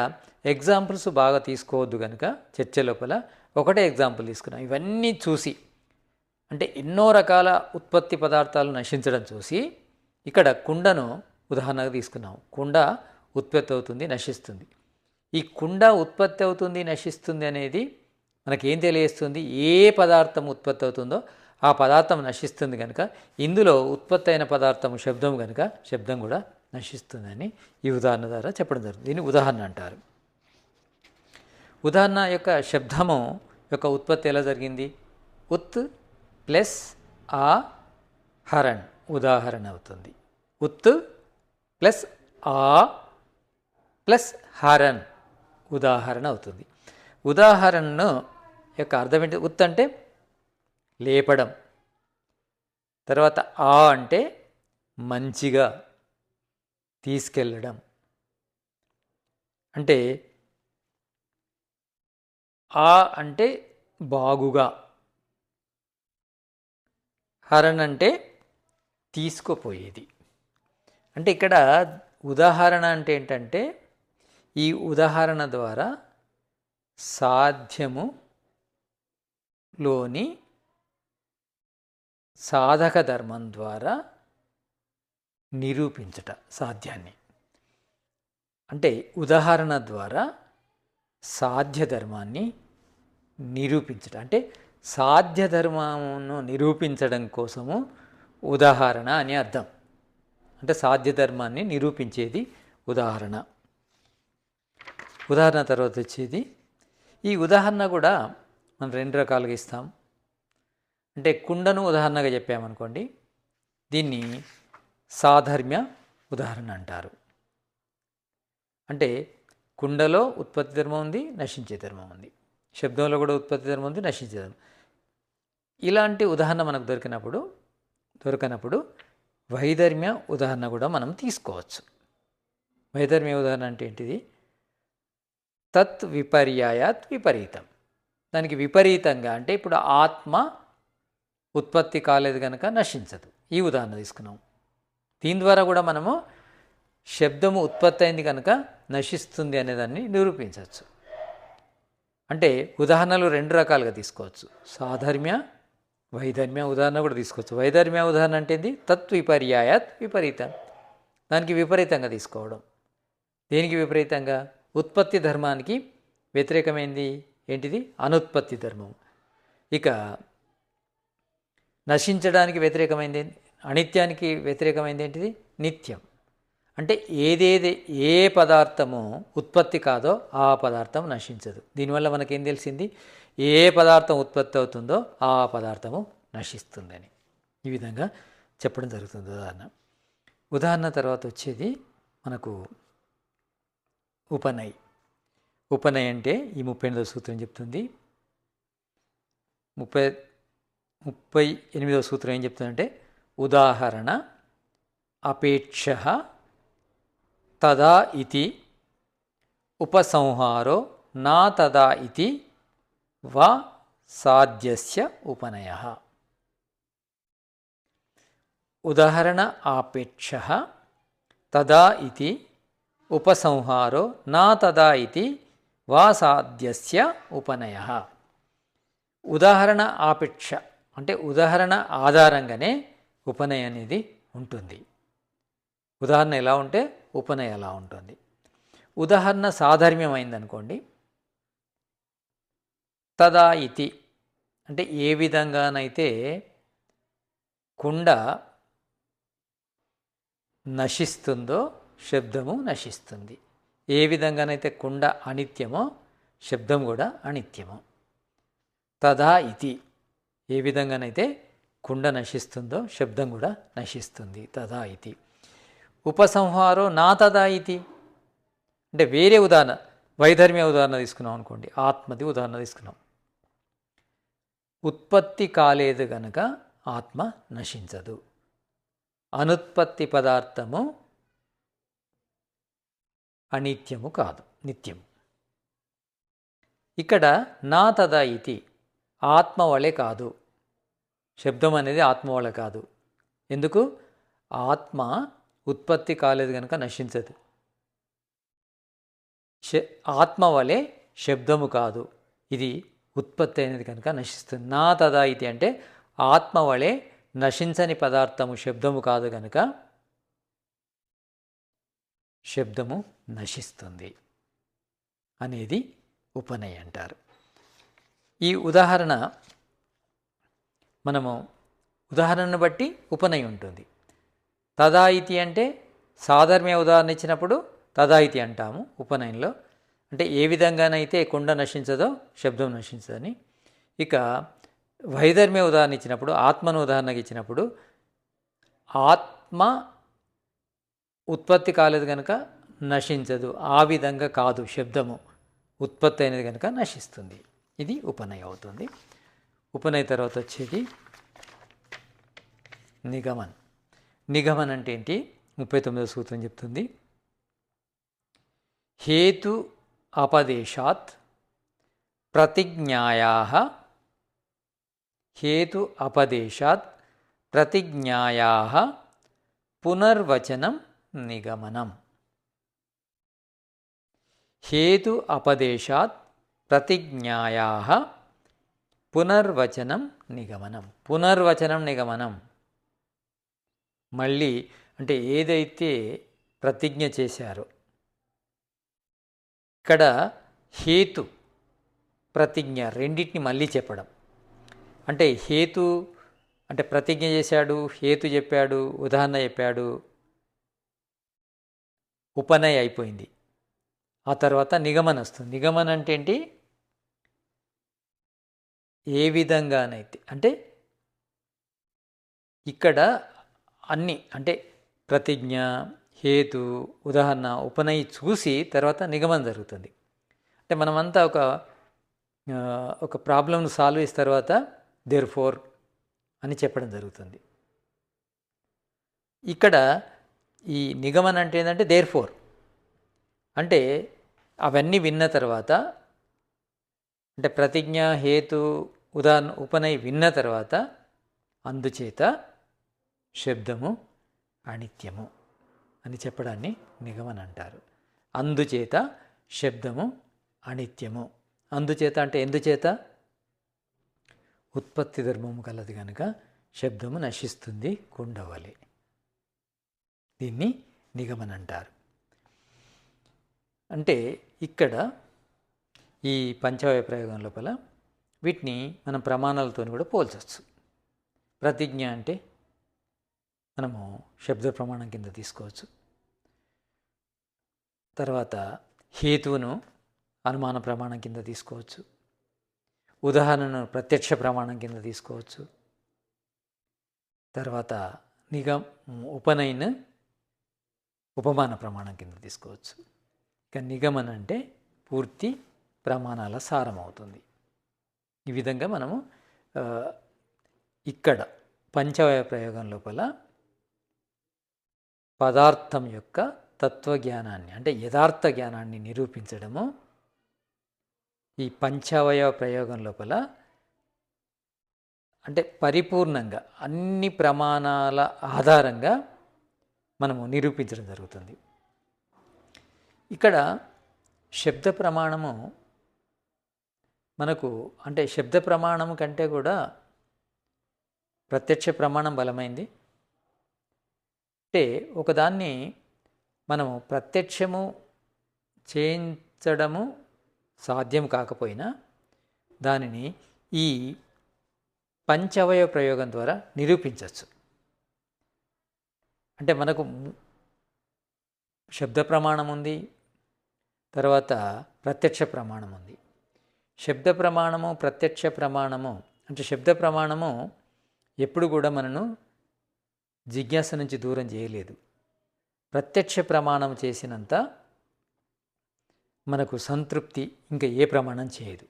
ఎగ్జాంపుల్స్ బాగా తీసుకోవద్దు కనుక చర్చ లోపల ఒకటే ఎగ్జాంపుల్ తీసుకున్నాం. ఇవన్నీ చూసి, అంటే ఎన్నో రకాల ఉత్పత్తి పదార్థాలు నశించడం చూసి ఇక్కడ కుండను ఉదాహరణగా తీసుకున్నాం. కుండ ఉత్పత్తి అవుతుంది, నశిస్తుంది. ఈ కుండ ఉత్పత్తి అవుతుంది, నశిస్తుంది అనేది మనకేం తెలియజేస్తుంది? ఏ పదార్థం ఉత్పత్తి అవుతుందో ఆ పదార్థం నశిస్తుంది కనుక ఇందులో ఉత్పత్తి అయిన పదార్థం శబ్దం కనుక శబ్దం కూడా నశిస్తుందని ఈ ఉదాహరణ ద్వారా చెప్పడం జరుగుతుంది. దీన్ని ఉదాహరణ అంటారు. ఉదాహరణ యొక్క శబ్దము యొక్క ఉత్పత్తి ఎలా జరిగింది? ఉత్ ప్లస్ ఆ హరణ్ ఉదాహరణ అవుతుంది. ఉత్ ప్లస్ ఆ ప్లస్ హరణ్ ఉదాహరణ అవుతుంది. ఉదాహరణను యొక్క అర్థం ఏంటి? ఉత్ అంటే లేపడం, తర్వాత ఆ అంటే మంచిగా తీసుకెళ్ళడం, అంటే ఆ అంటే బాగుగా, హరణ్ అంటే తీసుకుపోయేది. అంటే ఇక్కడ ఉదాహరణ అంటే ఏంటంటే ఈ ఉదాహరణ ద్వారా సాధ్యములోని సాధక ధర్మం ద్వారా నిరూపించట సాధ్యాన్ని. అంటే ఉదాహరణ ద్వారా సాధ్య ధర్మాన్ని నిరూపించటం, అంటే సాధ్య ధర్మమును నిరూపించడం కోసము ఉదాహరణ అని అర్థం. అంటే సాధ్య ధర్మాన్ని నిరూపించేది ఉదాహరణ. ఉదాహరణ తర్వాత వచ్చేది ఈ ఉదాహరణ కూడా మనం రెండు రకాలుగా ఇస్తాం. అంటే కుండను ఉదాహరణగా చెప్పామనుకోండి, దీన్ని సాధర్మ్య ఉదాహరణ అంటారు. అంటే కుండలో ఉత్పత్తి ధర్మం ఉంది, నశించే ధర్మం ఉంది. శబ్దంలో కూడా ఉత్పత్తి ధర్మం ఉంది, నశించే ధర్మం. ఇలాంటి ఉదాహరణ మనకు దొరకనప్పుడు వైధర్మ్య ఉదాహరణ కూడా మనం తీసుకోవచ్చు. వైధర్మ్య ఉదాహరణ అంటే ఏంటిది? తత్ విపర్యాయాత్ విపరీతం. దానికి విపరీతంగా, అంటే ఇప్పుడు ఆత్మ ఉత్పత్తి కాలేదు కనుక నశించదు. ఈ ఉదాహరణ తీసుకున్నాం. దీని ద్వారా కూడా మనము శబ్దము ఉత్పత్తి అయింది కనుక నశిస్తుంది అనేదాన్ని నిరూపించవచ్చు. అంటే ఉదాహరణలు రెండు రకాలుగా తీసుకోవచ్చు. సాధర్మ్య, వైధర్మ్య ఉదాహరణ కూడా తీసుకోవచ్చు. వైధర్మ్య ఉదాహరణ అంటే ఏంది? తత్విపర్యాయాత్ విపరీతం. దానికి విపరీతంగా తీసుకోవడం. దేనికి విపరీతంగా? ఉత్పత్తి ధర్మానికి వ్యతిరేకమైంది ఏంటిది? అనుత్పత్తి ధర్మం. ఇక నశించడానికి వ్యతిరేకమైంది, అనిత్యానికి వ్యతిరేకమైంది ఏంటిది? నిత్యం. అంటే ఏ పదార్థము ఉత్పత్తి కాదో ఆ పదార్థం నశించదు. దీనివల్ల మనకేం తెలిసింది? ఏ పదార్థం ఉత్పత్తి అవుతుందో ఆ పదార్థము నశిస్తుందని. ఈ విధంగా చెప్పడం జరుగుతుంది ఉదాహరణ. ఉదాహరణ తర్వాత వచ్చేది మనకు ఉపనయ్. ఉపనయ్ అంటే ఈ 38వ సూత్రం చెప్తుంది. 38వ సూత్రం ఏం చెప్తుందంటే ఉదాహరణ అపేక్ష తదా ఇతి ఉపసంహారో నా తదా ఇతి వా సాధ్యస్య ఉపనయః. ఉదాహరణ ఆపేక్ష తదా ఇతి ఉపసంహారో నా తదా ఇతి వా సాధ్యస్య ఉపనయః. ఉదాహరణ ఆపేక్ష అంటే ఉదాహరణ ఆధారంగానే ఉపనయ అనేది ఉంటుంది. ఉదాహరణ ఎలా ఉంటే ఉపనయ ఎలా ఉంటుంది. ఉదాహరణ సాధర్మ్యమైందనుకోండి, తదా ఇతి అంటే ఏ విధంగానైతే కుండ నశిస్తుందో శబ్దము నశిస్తుంది. ఏ విధంగానైతే కుండ అనిత్యమో శబ్దం కూడా అనిత్యము. తదా ఇతి ఏ విధంగానైతే కుండ నశిస్తుందో శబ్దం కూడా నశిస్తుంది. తదా ఇతి. ఉపసంహారో నా తదా ఇతి అంటే వేరే ఉదాహరణ, వైధర్మ్య ఉదాహరణ తీసుకున్నాం అనుకోండి, ఆత్మది ఉదాహరణ తీసుకున్నాం. ఉత్పత్తి కాలేదు గనుక ఆత్మ నశించదు. అనుత్పత్తి పదార్థము అనిత్యము కాదు, నిత్యము. ఇక్కడ నా తదా ఇతి ఆత్మ వలె కాదు, శబ్దం అనేది ఆత్మ వలె కాదు. ఎందుకు? ఆత్మ ఉత్పత్తి కాలేదు కనుక నశించదు. ఆత్మ వలె శబ్దము కాదు, ఇది ఉత్పత్తి అయినది కనుక నశిస్తుంది. నా తదా ఇతి అంటే ఆత్మ వలె నశించని పదార్థము శబ్దము కాదు కనుక శబ్దము నశిస్తుంది అనేది ఉపనయ అంటారు. ఈ ఉదాహరణ మనము ఉదాహరణను బట్టి ఉపనయ ఉంటుంది. తదా ఇతి అంటే సాధర్మ్య ఉదాహరణ ఇచ్చినప్పుడు తదా ఇతి అంటాము ఉపనయంలో. అంటే ఏ విధంగానైతే కుండ నశించదో శబ్దం నశించదని. ఇక వైధర్మ్య ఉదాహరణ ఇచ్చినప్పుడు, ఆత్మను ఉదాహరణకి ఇచ్చినప్పుడు ఆత్మ ఉత్పత్తి కాలేదు కనుక నశించదు, ఆ విధంగా కాదు శబ్దము ఉత్పత్తి అయినది కనుక నశిస్తుంది. ఇది ఉపనయ అవుతుంది. ఉపనయ తర్వాత వచ్చేది నిగమన్. నిగమన్ అంటే ఏంటి? 39వ సూత్రం చెప్తుంది. హేతు అపదేశాత్ ప్రతిజ్ఞాయాః హేతు అపదేశాత్ ప్రతిజ్ఞాయాః పునర్వచనం నిగమనం. హేతు అపదేశాత్ ప్రతిజ్ఞాయాః పునర్వచనం నిగమనం. పునర్వచనం నిగమనం మళ్ళీ అంటే ఏదైతే ప్రతిజ్ఞ చేశారో, ఇక్కడ హేతు ప్రతిజ్ఞ రెండింటిని మళ్ళీ చెప్పడం. అంటే హేతు అంటే ప్రతిజ్ఞ చేశాడు, హేతు చెప్పాడు, ఉదాహరణ చెప్పాడు, ఉపనయ అయిపోయింది. ఆ తర్వాత నిగమన వస్తుంది. నిగమన అంటే ఏంటి? ఏ విధంగానైతే అంటే ఇక్కడ అన్నీ అంటే ప్రతిజ్ఞ, హేతు, ఉదాహరణ, ఉపనయ చూసి తర్వాత నిగమనం జరుగుతుంది. అంటే మనమంతా ఒక ప్రాబ్లంను సాల్వ్ చేసిన తర్వాత దేర్ ఫోర్ అని చెప్పడం జరుగుతుంది. ఇక్కడ ఈ నిగమనం అంటే ఏంటంటే దేర్ ఫోర్ అంటే అవన్నీ విన్న తర్వాత, అంటే ప్రతిజ్ఞ, హేతు, ఉదాహరణ, ఉపనయ విన్న తర్వాత అందుచేత శబ్దము అనిత్యము అని చెప్పడాన్ని నిగమనం అంటారు. అందుచేత శబ్దము అనిత్యము. అందుచేత అంటే ఎందుచేత? ఉత్పత్తి ధర్మము కలది కనుక శబ్దము నశిస్తుంది కుండవలె. దీన్ని నిగమనం అంటారు. అంటే ఇక్కడ ఈ పంచవాయ ప్రయోగం లోపల వీటిని మనం ప్రమాణాలతో కూడా పోల్చవచ్చు. ప్రతిజ్ఞ అంటే మనము శబ్ద ప్రమాణం కింద తీసుకోవచ్చు. తర్వాత హేతువును అనుమాన ప్రమాణం కింద తీసుకోవచ్చు. ఉదాహరణను ప్రత్యక్ష ప్రమాణం కింద తీసుకోవచ్చు. తర్వాత ఉపనయను ఉపమాన ప్రమాణం కింద తీసుకోవచ్చు. ఇక నిగమన అంటే పూర్తి ప్రమాణాల సారం అవుతుంది. ఈ విధంగా మనము ఇక్కడ పంచవయ ప్రయోగం లోపల పదార్థం యొక్క తత్వజ్ఞానాన్ని అంటే యథార్థ జ్ఞానాన్ని నిరూపించడము ఈ పంచవయవ ప్రయోగం లోపల అంటే పరిపూర్ణంగా అన్ని ప్రమాణాల ఆధారంగా మనము నిరూపించడం జరుగుతుంది. ఇక్కడ శబ్ద ప్రమాణము మనకు అంటే శబ్ద ప్రమాణము కంటే కూడా ప్రత్యక్ష ప్రమాణం బలమైంది. అంటే ఒకదాన్ని మనము ప్రత్యక్షము చేయించడము సాధ్యం కాకపోయినా దానిని ఈ పంచవయ ప్రయోగం ద్వారా నిరూపించవచ్చు. అంటే మనకు శబ్ద ప్రమాణం ఉంది, తర్వాత ప్రత్యక్ష ప్రమాణం ఉంది. శబ్ద ప్రమాణము ప్రత్యక్ష ప్రమాణము అంటే శబ్ద ప్రమాణము ఎప్పుడు కూడా మనను జిజ్ఞాస నుంచి దూరం చేయలేదు. ప్రత్యక్ష ప్రమాణం చేసినంత మనకు సంతృప్తి ఇంకా ఏ ప్రమాణం చేయదు.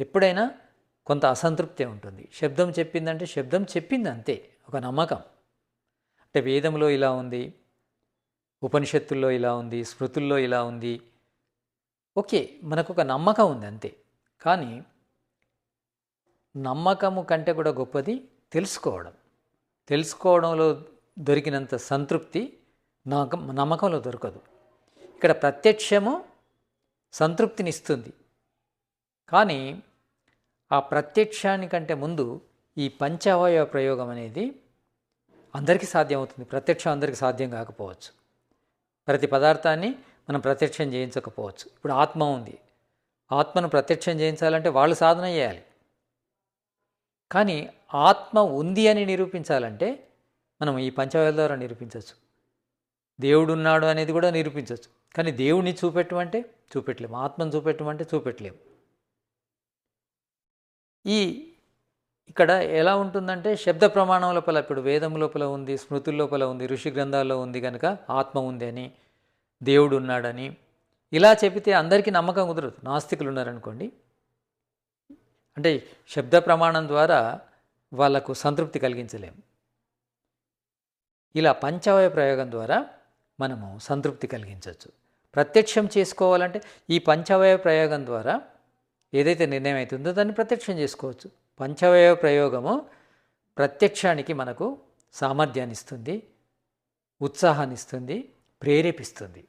ఎప్పుడైనా కొంత అసంతృప్తి ఉంటుంది. శబ్దం చెప్పిందంటే శబ్దం చెప్పింది అంతే, ఒక నమ్మకం. అంటే వేదంలో ఇలా ఉంది, ఉపనిషత్తుల్లో ఇలా ఉంది, స్మృతుల్లో ఇలా ఉంది, ఓకే మనకు ఒక నమ్మకం ఉంది అంతే. కానీ నమ్మకము కంటే కూడా గొప్పది తెలుసుకోవడం. తెలుసుకోవడంలో దొరికినంత సంతృప్తి నమ్మకంలో దొరకదు. ఇక్కడ ప్రత్యక్షము సంతృప్తినిస్తుంది, కానీ ఆ ప్రత్యక్షానికంటే ముందు ఈ పంచవయవ ప్రయోగం అనేది అందరికీ సాధ్యమవుతుంది. ప్రత్యక్షం అందరికీ సాధ్యం కాకపోవచ్చు. ప్రతి పదార్థాన్ని మనం ప్రత్యక్షం చేయించకపోవచ్చు. ఇప్పుడు ఆత్మ ఉంది, ఆత్మను ప్రత్యక్షం చేయించాలంటే వాళ్ళు సాధన చేయాలి. కానీ ఆత్మ ఉంది అని నిరూపించాలంటే మనం ఈ పంచవయల ద్వారా నిరూపించవచ్చు. దేవుడు ఉన్నాడు అనేది కూడా నిరూపించవచ్చు. కానీ దేవుడిని చూపెట్టమంటే చూపెట్టలేము, ఆత్మను చూపెట్టమంటే చూపెట్టలేము. ఇక్కడ ఎలా ఉంటుందంటే శబ్ద ప్రమాణం లోపల ఇప్పుడు వేదం లోపల ఉంది, స్మృతుల లోపల ఉంది, ఋషి గ్రంథాల్లో ఉంది కనుక ఆత్మ ఉంది అని, దేవుడు ఉన్నాడని ఇలా చెబితే అందరికీ నమ్మకం కుదరదు. నాస్తికులు ఉన్నారనుకోండి, అంటే శబ్ద ప్రమాణం ద్వారా వాళ్ళకు సంతృప్తి కలిగించలేము. ఇలా పంచవయ ప్రయోగం ద్వారా మనము సంతృప్తి కలిగించవచ్చు. ప్రత్యక్షం చేసుకోవాలంటే ఈ పంచవయ ప్రయోగం ద్వారా ఏదైతే నిర్ణయం అవుతుందో దాన్ని ప్రత్యక్షం చేసుకోవచ్చు. పంచవయ ప్రయోగము ప్రత్యక్షానికి మనకు సామర్థ్యాన్ని ఇస్తుంది, ఉత్సాహాన్ని ఇస్తుంది, ప్రేరేపిస్తుంది.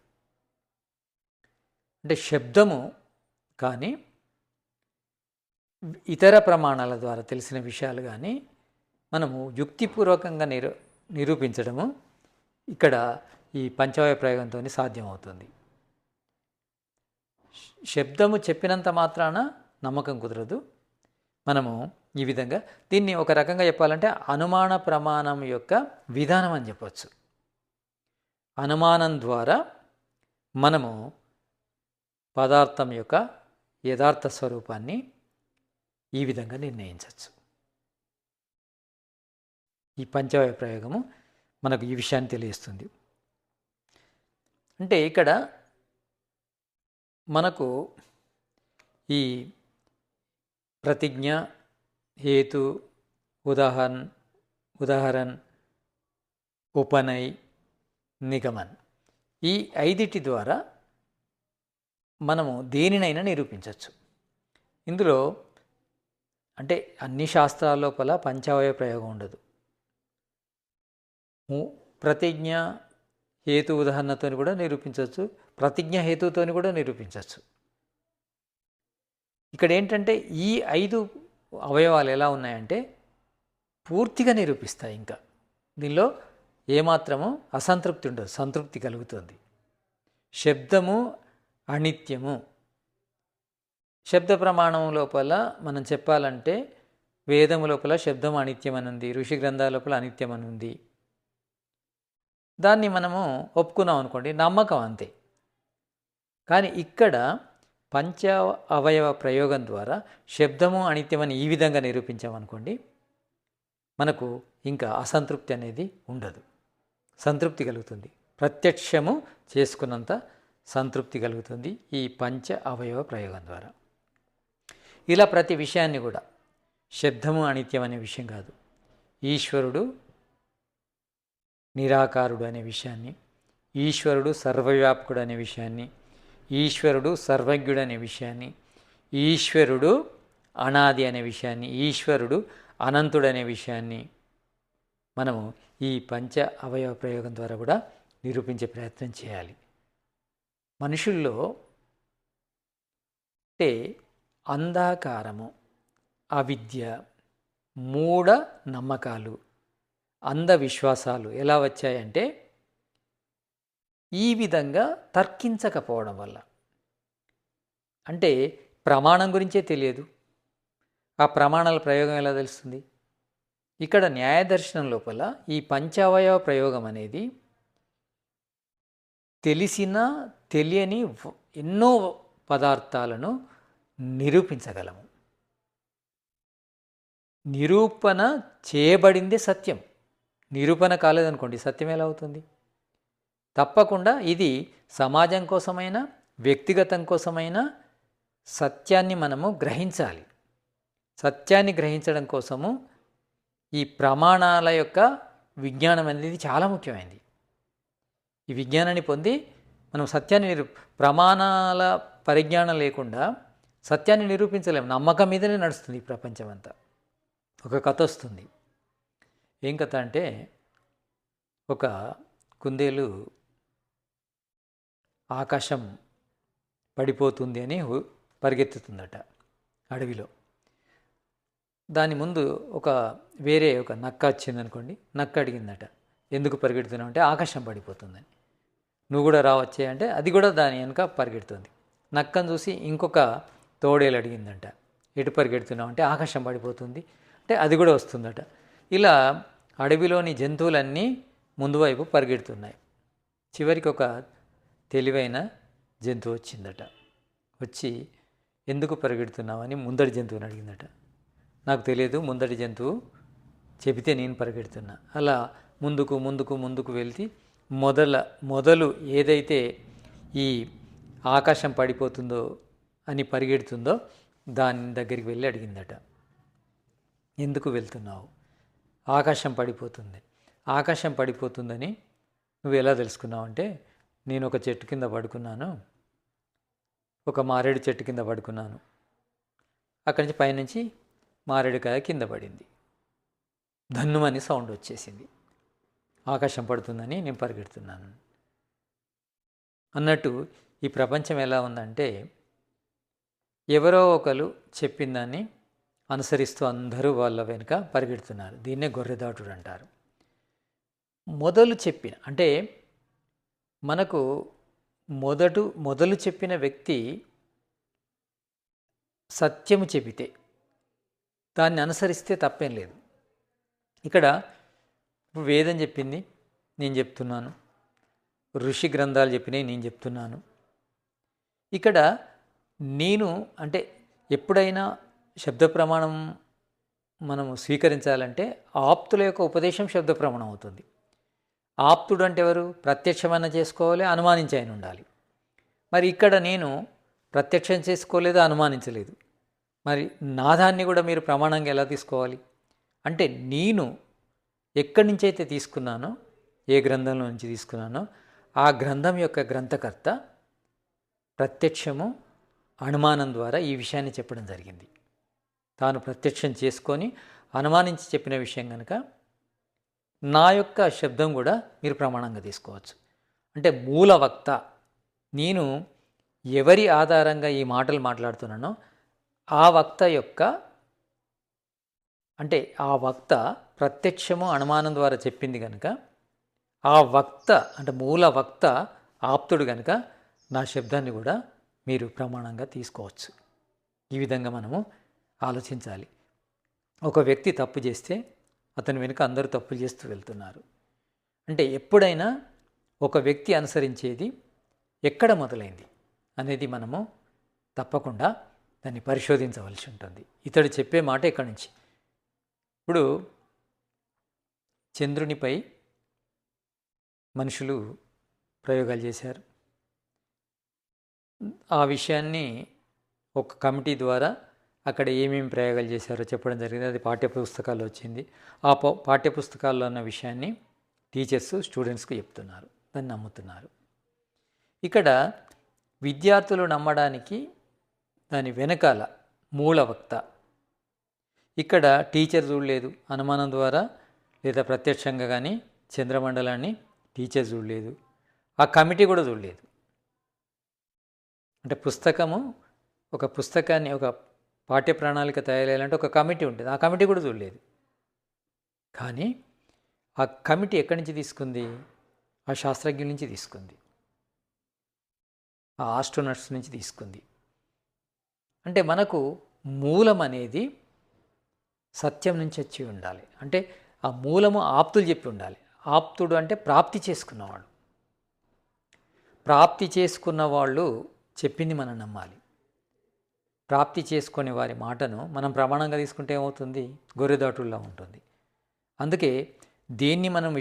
అంటే శబ్దము కానీ ఇతర ప్రమాణాల ద్వారా తెలిసిన విషయాలు కానీ మనము యుక్తిపూర్వకంగా నిరూపించడము ఇక్కడ ఈ పంచవయ ప్రయోగంతో సాధ్యమవుతుంది. శబ్దము చెప్పినంత మాత్రాన నమ్మకం కుదరదు. మనము ఈ విధంగా దీన్ని ఒక రకంగా చెప్పాలంటే అనుమాన ప్రమాణం యొక్క విధానం అని చెప్పవచ్చు. అనుమానం ద్వారా మనము పదార్థం యొక్క యథార్థ స్వరూపాన్ని ఈ విధంగా నిర్ణయించవచ్చు. ఈ పంచవయ ప్రయోగము మనకు ఈ విషయాన్ని తెలియజేస్తుంది. అంటే ఇక్కడ మనకు ఈ ప్రతిజ్ఞ, హేతు, ఉదాహరణ, ఉపనయ్, నిగమన్ ఈ ఐదిటి ద్వారా మనము దేనినైనా నిరూపించవచ్చు. ఇందులో అంటే అన్ని శాస్త్రాల లోపల పంచవయ ప్రయోగం ఉండదు. ప్రతిజ్ఞ, హేతు, ఉదాహరణతో కూడా నిరూపించవచ్చు, ప్రతిజ్ఞ హేతుతో కూడా నిరూపించవచ్చు. ఇక్కడ ఏంటంటే ఈ 5 అవయవాలు ఎలా ఉన్నాయంటే పూర్తిగా నిరూపిస్తాయి. ఇంకా దీనిలో ఏమాత్రము అసంతృప్తి ఉండదు, సంతృప్తి కలుగుతుంది. శబ్దము అనిత్యము. శబ్ద ప్రమాణం లోపల మనం చెప్పాలంటే వేదము లోపల శబ్దం అనిత్యం అని ఉంది, ఋషి గ్రంథాల లోపల అనిత్యం అని ఉంది. దాన్ని మనము ఒప్పుకున్నాం అనుకోండి, నమ్మకం అంతే. కానీ ఇక్కడ పంచ అవయవ ప్రయోగం ద్వారా శబ్దము అనిత్యమని ఈ విధంగా నిరూపించామనుకోండి, మనకు ఇంకా అసంతృప్తి అనేది ఉండదు, సంతృప్తి కలుగుతుంది. ప్రత్యక్షము చేసుకున్నంత సంతృప్తి కలుగుతుంది ఈ పంచ అవయవ ప్రయోగం ద్వారా. ఇలా ప్రతి విషయాన్ని కూడా శబ్దము అనిత్యం అనే విషయం కాదు, ఈశ్వరుడు నిరాకారుడు అనే విషయాన్ని, ఈశ్వరుడు సర్వవ్యాపకుడు అనే విషయాన్ని, ఈశ్వరుడు సర్వజ్ఞుడు అనే విషయాన్ని, ఈశ్వరుడు అనాది అనే విషయాన్ని, ఈశ్వరుడు అనంతుడు అనే విషయాన్ని మనము ఈ పంచ అవయవ ప్రయోగం ద్వారా కూడా నిరూపించే ప్రయత్నం చేయాలి. మనుషుల్లో అంటే అంధకారము, అవిద్య, మూఢ నమ్మకాలు, అంధవిశ్వాసాలు ఎలా వచ్చాయంటే ఈ విధంగా తర్కించకపోవడం వల్ల. అంటే ప్రమాణం గురించే తెలియదు, ఆ ప్రమాణాల ప్రయోగం ఎలా తెలుస్తుంది? ఇక్కడ న్యాయదర్శనం లోపల ఈ పంచావయవ ప్రయోగం అనేది తెలిసిన తెలియని ఎన్నో పదార్థాలను నిరూపించగలము. నిరూపణ చేయబడిందే సత్యం. నిరూపణ కాలేదనుకోండి, సత్యం ఎలా అవుతుంది? తప్పకుండా ఇది సమాజం కోసమైనా వ్యక్తిగతం కోసమైనా సత్యాన్ని మనము గ్రహించాలి. సత్యాన్ని గ్రహించడం కోసము ఈ ప్రమాణాల యొక్క విజ్ఞానం అనేది చాలా ముఖ్యమైనది. ఈ విజ్ఞానాన్ని పొంది మనం సత్యాన్ని ప్రమాణాల పరిజ్ఞానం లేకుండా సత్యాన్ని నిరూపించలేము. నమ్మకం మీదనే నడుస్తుంది ఈ ప్రపంచం అంతా. ఒక కథ వస్తుంది. ఏం కథ అంటే, ఒక కుందేలు ఆకాశం పడిపోతుంది అని పరిగెత్తుతుందట అడవిలో. దాని ముందు వేరే ఒక నక్క వచ్చిందనుకోండి. నక్క అడిగిందట, ఎందుకు పరిగెడుతున్నావు అంటే ఆకాశం పడిపోతుందని. నువ్వు కూడా రావచ్చే అంటే అది కూడా దాని వెనుక పరిగెడుతుంది. నక్కను చూసి ఇంకొక తోడేలు అడిగిందంట, ఎటు పరిగెడుతున్నావు అంటే ఆకాశం పడిపోతుంది అంటే అది కూడా వస్తుందట. ఇలా అడవిలోని జంతువులన్నీ ముందు వైపు పరిగెడుతున్నాయి. చివరికి ఒక తెలివైన జంతువు వచ్చిందట. వచ్చి ఎందుకు పరిగెడుతున్నావని ముందడి జంతువుని అడిగిందట. నాకు తెలియదు, ముందడి జంతువు చెబితే నేను పరిగెడుతున్నా. అలా ముందుకు ముందుకు ముందుకు వెళ్తే మొదలు ఏదైతే ఈ ఆకాశం పడిపోతుందో అని పరిగెడుతుందో దాని దగ్గరికి వెళ్ళి అడిగిందట, ఎందుకు వెళ్తున్నావు? ఆకాశం పడిపోతుంది. ఆకాశం పడిపోతుందని నువ్వు ఎలా తెలుసుకున్నావు అంటే, నేను ఒక చెట్టు కింద పడుకున్నాను, ఒక మారేడు చెట్టు కింద పడుకున్నాను. అక్కడి నుంచి పైనుంచి మారేడుకాయ కింద పడింది, ధన్నుమని సౌండ్ వచ్చేసింది, ఆకాశం పడుతుందని నేను పరిగెడుతున్నాను అన్నట్టు. ఈ ప్రపంచం ఎలా ఉందంటే, ఎవరో ఒకరు చెప్పిన దాన్ని అనుసరిస్తూ అందరూ వాళ్ళ వెనుక పరిగెడుతున్నారు. దీన్నే గొర్రెదాటుడు అంటారు. మొదలు చెప్పిన అంటే మనకు మొదలు చెప్పిన వ్యక్తి సత్యము చెబితే దాన్ని అనుసరిస్తే తప్పేం లేదు. ఇక్కడ వేదం చెప్పింది నేను చెప్తున్నాను, ఋషి గ్రంథాలు చెప్పినవి నేను చెప్తున్నాను. ఇక్కడ నేను అంటే ఎప్పుడైనా శబ్ద ప్రమాణం మనము స్వీకరించాలంటే ఆప్తుల యొక్క ఉపదేశం శబ్ద ప్రమాణం అవుతుంది. ఆప్తుడు అంటే ఎవరు? ప్రత్యక్షమైన చేసుకోవాలి, అనుమానించి ఆయన ఉండాలి. మరి ఇక్కడ నేను ప్రత్యక్షం చేసుకోలేదు, అనుమానించలేదు. మరి నాదాన్ని కూడా మీరు ప్రమాణంగా ఎలా తీసుకోవాలి అంటే, నేను ఎక్కడి నుంచి అయితే తీసుకున్నానో, ఏ గ్రంథంలో నుంచి తీసుకున్నానో ఆ గ్రంథం యొక్క గ్రంథకర్త ప్రత్యక్షము అనుమానం ద్వారా ఈ విషయాన్ని చెప్పడం జరిగింది. తాను ప్రత్యక్షం చేసుకొని అనుమానించి చెప్పిన విషయం కనుక నా యొక్క శబ్దం కూడా మీరు ప్రమాణంగా తీసుకోవచ్చు. అంటే మూల వక్త, నేను ఎవరి ఆధారంగా ఈ మాటలు మాట్లాడుతున్నానో ఆ వక్త యొక్క అంటే ఆ వక్త ప్రత్యక్షము అనుమానం ద్వారా చెప్పింది కనుక ఆ వక్త అంటే మూల వక్త ఆప్తుడు కనుక నా శబ్దాన్ని కూడా మీరు ప్రమాణంగా తీసుకోవచ్చు. ఈ విధంగా మనము ఆలోచించాలి. ఒక వ్యక్తి తప్పు చేస్తే అతని వెనుక అందరూ తప్పులు చేస్తూ వెళ్తున్నారు అంటే ఎప్పుడైనా ఒక వ్యక్తి అనుసరించేది ఎక్కడ మొదలైంది అనేది మనము తప్పకుండా దాన్ని పరిశోధించవలసి ఉంటుంది. ఇతడు చెప్పే మాట ఎక్కడి నుంచి. ఇప్పుడు చంద్రునిపై మనుషులు ప్రయోగాలు చేశారు. ఆ విషయాన్ని ఒక కమిటీ ద్వారా అక్కడ ఏమేమి ప్రయోగాలు చేశారో చెప్పడం జరిగింది. అది పాఠ్యపుస్తకాల్లో వచ్చింది. ఆ పాఠ్యపుస్తకాల్లో ఉన్న విషయాన్ని టీచర్స్ స్టూడెంట్స్కి చెప్తున్నారు, దాన్ని నమ్ముతున్నారు. ఇక్కడ విద్యార్థులు నమ్మడానికి దాని వెనకాల మూలవక్త, ఇక్కడ టీచర్ చూడలేదు అనుమానం ద్వారా లేదా ప్రత్యక్షంగా కానీ చంద్రమండలాన్ని టీచర్ చూడలేదు, ఆ కమిటీ కూడా చూడలేదు. అంటే ఒక పుస్తకాన్ని ఒక పాఠ్య ప్రణాళిక తయారు చేయాలంటే ఒక కమిటీ ఉంటుంది, ఆ కమిటీ కూడా చూడలేదు. కానీ ఆ కమిటీ ఎక్కడి నుంచి తీసుకుంది? ఆ శాస్త్రజ్ఞుల నుంచి తీసుకుంది, ఆ ఆస్ట్రోనట్స్ నుంచి తీసుకుంది. అంటే మనకు మూలం అనేది సత్యం నుంచి వచ్చి ఉండాలి. అంటే ఆ మూలము ఆప్తులు చెప్పి ఉండాలి. ఆప్తుడు అంటే ప్రాప్తి చేసుకున్నవాడు. ప్రాప్తి చేసుకున్న వాళ్ళు చెప్పింది మనం నమ్మాలి. ప్రాప్తి చేసుకునే వారి మాటను మనం ప్రమాణంగా తీసుకుంటే ఏమవుతుంది? గొర్రెదాటుల్లా ఉంటుంది. అందుకే దేన్ని మనం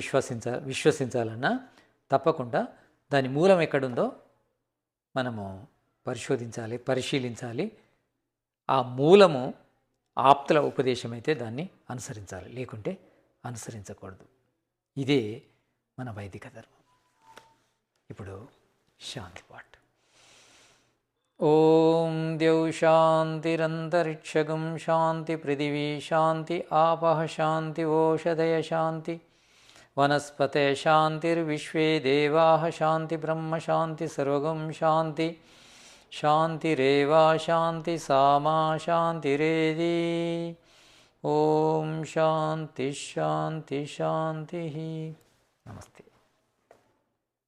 విశ్వసించాలన్నా తప్పకుండా దాని మూలం ఎక్కడుందో మనము పరిశీలించాలి. ఆ మూలము ఆప్తుల ఉపదేశం అయితే దాన్ని అనుసరించాలి, లేకుంటే అనుసరించకూడదు. ఇదే మన వైదిక ధర్మం. ఇప్పుడు శాంతి పాఠ. ఓం ద్యౌ శాంతిరంతరిక్షగం శాంతి పృథివీ శాంతి ఆపః శాంతి ఓషధయ శాంతి వనస్పతయ శాంతిర్విశ్వే దేవాః శాంతి బ్రహ్మ శాంతి సర్వగం శాంతి శాంతిరేవా శాంతి సామా శాంతిరేది. ఓం శాంతి శాంతి శాంతి. నమస్తే.